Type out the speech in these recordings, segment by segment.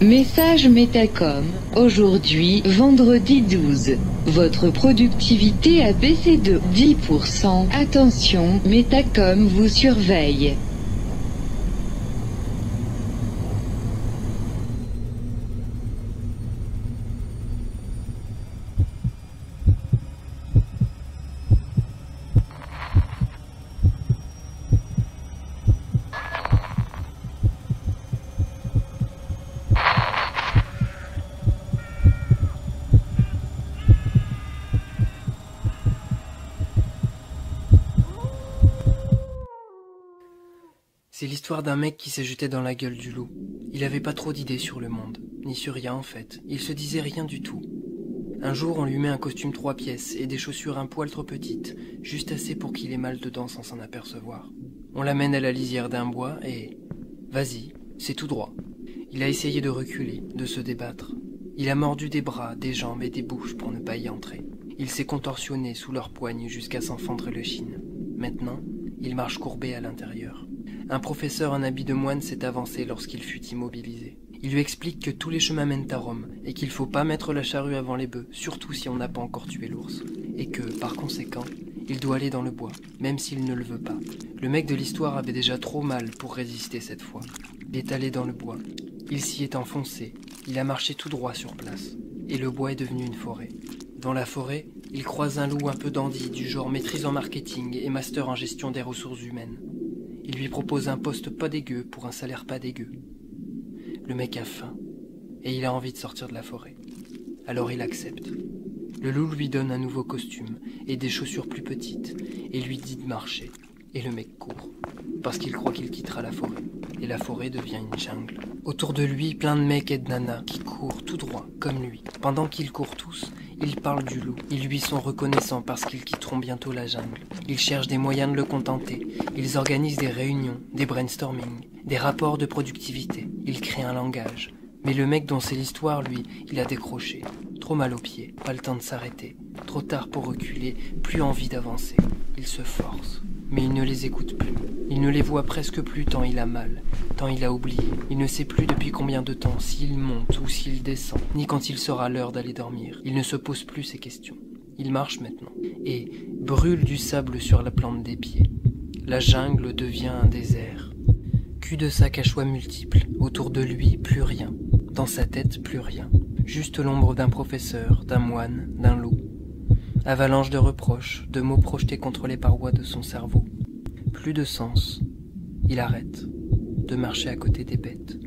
Message Metacom. Aujourd'hui, vendredi 12. Votre productivité a baissé de 10%. Attention, Metacom vous surveille. C'est l'histoire d'un mec qui s'est jeté dans la gueule du loup. Il avait pas trop d'idées sur le monde, ni sur rien en fait. Il se disait rien du tout. Un jour, on lui met un costume 3 pièces et des chaussures un poil trop petites, juste assez pour qu'il ait mal dedans sans s'en apercevoir. On l'amène à la lisière d'un bois et... Vas-y, c'est tout droit. Il a essayé de reculer, de se débattre. Il a mordu des bras, des jambes et des bouches pour ne pas y entrer. Il s'est contorsionné sous leurs poignes jusqu'à s'en fendre le chine. Maintenant, il marche courbé à l'intérieur. Un professeur en habit de moine s'est avancé lorsqu'il fut immobilisé. Il lui explique que tous les chemins mènent à Rome, et qu'il faut pas mettre la charrue avant les bœufs, surtout si on n'a pas encore tué l'ours. Et que, par conséquent, il doit aller dans le bois, même s'il ne le veut pas. Le mec de l'histoire avait déjà trop mal pour résister cette fois. Il est allé dans le bois. Il s'y est enfoncé. Il a marché tout droit sur place. Et le bois est devenu une forêt. Dans la forêt, il croise un loup un peu dandy, du genre maîtrise en marketing et master en gestion des ressources humaines. Il lui propose un poste pas dégueu pour un salaire pas dégueu. Le mec a faim, et il a envie de sortir de la forêt. Alors il accepte. Le loup lui donne un nouveau costume, et des chaussures plus petites, et lui dit de marcher. Et le mec court, parce qu'il croit qu'il quittera la forêt. Et la forêt devient une jungle. Autour de lui, plein de mecs et de nanas qui courent tout droit, comme lui. Pendant qu'ils courent tous, ils parlent du loup. Ils lui sont reconnaissants parce qu'ils quitteront bientôt la jungle. Ils cherchent des moyens de le contenter. Ils organisent des réunions, des brainstorming, des rapports de productivité. Ils créent un langage. Mais le mec dont c'est l'histoire, lui, il a décroché. Trop mal aux pieds, pas le temps de s'arrêter. Trop tard pour reculer, plus envie d'avancer. Il se force. Mais il ne les écoute plus. Il ne les voit presque plus tant il a mal, tant il a oublié. Il ne sait plus depuis combien de temps, s'il monte ou s'il descend, ni quand il sera l'heure d'aller dormir. Il ne se pose plus ces questions. Il marche maintenant, et brûle du sable sur la plante des pieds. La jungle devient un désert. Cul-de-sac à choix multiples, autour de lui plus rien, dans sa tête plus rien. Juste l'ombre d'un professeur, d'un moine, d'un loup. Avalanche de reproches, de mots projetés contre les parois de son cerveau. Plus de sens. Il arrête de marcher à côté des bêtes.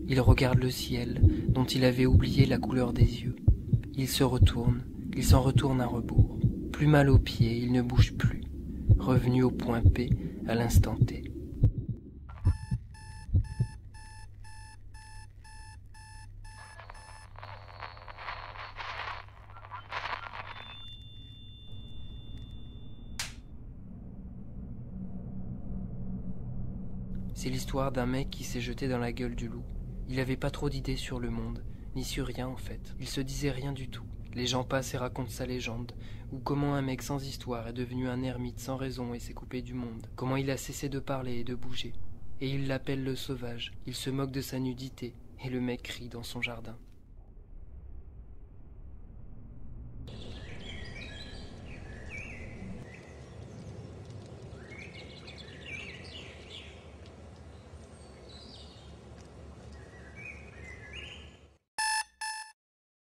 Il regarde le ciel, dont il avait oublié la couleur des yeux. Il se retourne, il s'en retourne à rebours. Plus mal aux pieds, il ne bouge plus. Revenu au point P, à l'instant T. C'est l'histoire d'un mec qui s'est jeté dans la gueule du loup. Il avait pas trop d'idées sur le monde, ni sur rien en fait. Il se disait rien du tout. Les gens passent et racontent sa légende, ou comment un mec sans histoire est devenu un ermite sans raison et s'est coupé du monde. Comment il a cessé de parler et de bouger. Et il l'appelle le sauvage. Il se moque de sa nudité, et le mec crie dans son jardin.